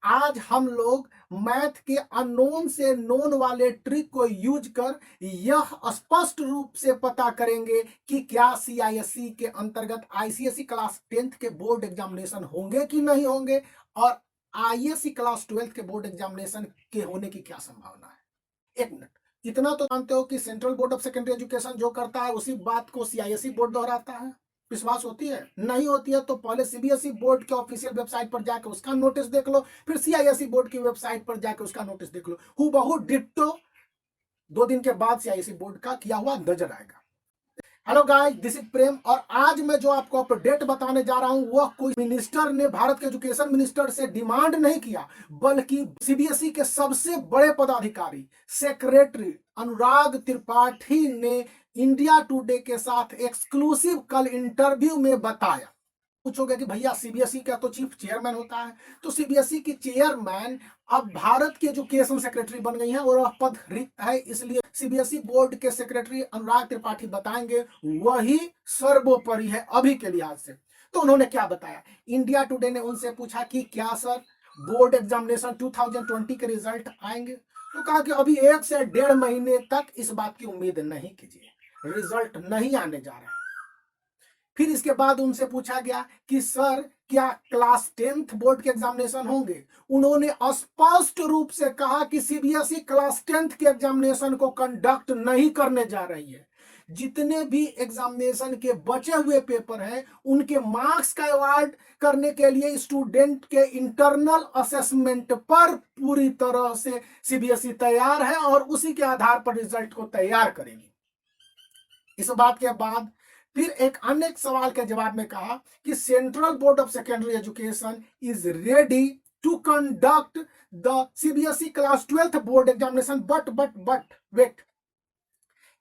आज हम लोग मैथ के अननोन से नोन वाले ट्रिक को यूज कर यह स्पष्ट रूप से पता करेंगे कि क्या सीआईएससी के अंतर्गत आईसीएसई क्लास 10th के बोर्ड एग्जामिनेशन होंगे कि नहीं होंगे, और आईएससी क्लास 12th के बोर्ड एग्जामिनेशन के होने की क्या संभावना है। एक मिनट, इतना तो जानते हो कि Central Board of Secondary education जो करता है उसी बात को सीआईएससी बोर्ड दोहराता है। विश्वास होती है? नहीं होती है तो पहले सीबीएसई बोर्ड के ऑफिशियल वेबसाइट पर जाकर उसका नोटिस देख लो, फिर सीआईएसई बोर्ड की वेबसाइट पर जाकर उसका नोटिस देख लो। हूबहू डिट्टो 2 दिन के बाद सीआईएसई बोर्ड का किया हुआ नजर आएगा। हेलो गाइस, दिस इज प्रेम, और आज मैं जो आपको अपडेट बताने जा रहा हूं वह कोई मिनिस्टर ने, भारत के एजुकेशन मिनिस्टर से डिमांड नहीं किया, बल्कि सीबीएसई के सबसे बड़े पदाधिकारी सेक्रेटरी अनुराग त्रिपाठी ने इंडिया टुडे के साथ एक्सक्लूसिव कल इंटरव्यू में बताया। पूछोगे कि भैया सीबीएसई का तो चीफ चेयरमैन होता है, तो सीबीएसई की चेयरमैन अब भारत की एजुकेशन सेक्रेटरी बन गई है और वह पद रिक्त है, इसलिए सीबीएसई बोर्ड के सेक्रेटरी अनुराग त्रिपाठी बताएंगे, वही सर्वोपरि है अभी के लिहाज से। तो उन्होंने क्या बताया? इंडिया टुडे ने उनसे पूछा कि क्या सर बोर्ड एग्जामिनेशन 2020 के रिजल्ट आएंगे? तो कहा कि अभी 1 से 1.5 महीने तक इस बात की उम्मीद नहीं कीजिए, रिजल्ट नहीं आने जा रहा है। फिर इसके बाद उनसे पूछा गया कि सर क्या क्लास 10th बोर्ड के एग्जामिनेशन होंगे? उन्होंने स्पष्ट रूप से कहा कि सीबीएसई क्लास 10th के एग्जामिनेशन को कंडक्ट नहीं करने जा रही है। जितने भी एग्जामिनेशन के बचे हुए पेपर हैं उनके मार्क्स का अवार्ड करने के लिए स्टूडेंट के इंटरनल असेसमेंट पर पूरी तरह से सीबीएसई तैयार है और उसी के आधार पर रिजल्ट को तैयार करेगी। इस बात के बाद फिर एक अन्य सवाल के जवाब में कहा कि Central Board of Secondary Education is ready to conduct the CBSE class 12th board examination, but wait,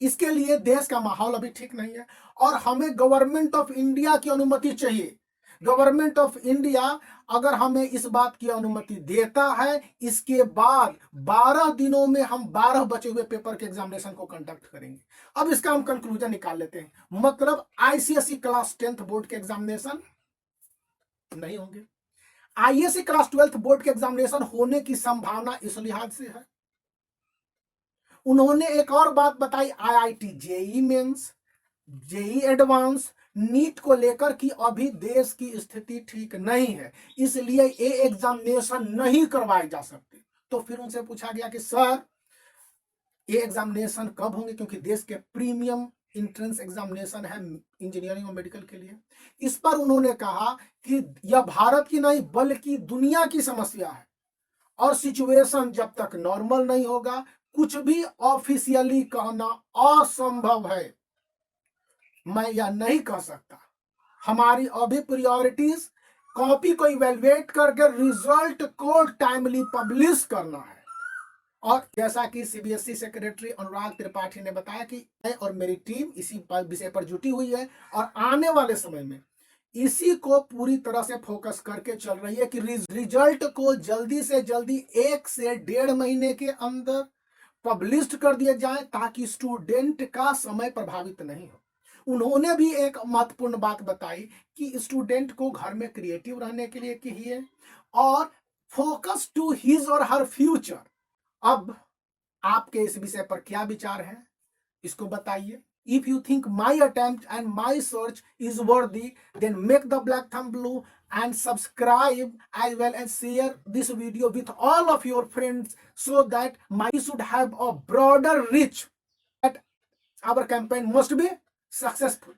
इसके लिए देश का माहौल अभी ठीक नहीं है और हमें गवर्नमेंट ऑफ इंडिया की अनुमति चाहिए। गवर्नमेंट ऑफ इंडिया अगर हमें इस बात की अनुमति देता है, इसके बाद 12 दिनों में हम 12 बचे हुए पेपर के एग्जामिनेशन को कंडक्ट करेंगे। अब इसका हम कंक्लूजन निकाल लेते हैं, मतलब आईसीएसई क्लास 10th बोर्ड के एग्जामिनेशन नहीं होंगे। आईएससी क्लास 12th बोर्ड के एग्जामिनेशन होने की संभावना इस लिहाज से है। उन्होंने एक और बात बताई, IIT JEE Mains, JEE Advance, NEET को लेकर कि अभी देश की स्थिति ठीक नहीं है, इसलिए ये एग्जामिनेशन नहीं करवाए जा सकते। तो फिर उनसे पूछा गया कि सर ये एग्जामिनेशन कब होंगे, क्योंकि देश के प्रीमियम इंट्रेंस एग्जामिनेशन है इंजीनियरिंग और मेडिकल के लिए। इस पर उन्होंने कहा कि यह भारत की नहीं बल्कि दुनिया की समस्या है और सिचुएशन जब तक नॉर्मल नहीं होगा कुछ भी ऑफिशियली कहना असंभव है। मैं यह नहीं कह सकता। हमारी अभी प्रायोरिटीज कॉपी को इवेलुएट करके रिजल्ट को टाइमली पब्लिश करना है। और जैसा कि सीबीएसई सेक्रेटरी अनुराग त्रिपाठी ने बताया कि मैं और मेरी टीम इसी विषय पर जुटी हुई है और आने वाले समय में इसी को पूरी तरह से फोकस करके चल रही है कि रिजल्ट को जल्दी से जल्दी 1 से 1.5 महीने के अंदर पब्लिश कर दिया जाए ताकि स्टूडेंट का समय प्रभावित नहीं हो। उन्होंने भी एक महत्वपूर्ण बात बताई कि स्टूडेंट को घर में क्रिएटिव रहने के लिए कहिए और फोकस टू हिज और हर फ्यूचर। अब आपके इस विषय पर क्या विचार है, इसको बताइए। If you think my attempt and my search is worthy, then make the black thumb blue and subscribe as well as share this video with all of your friends so that my should have a broader reach, that our campaign must be successful.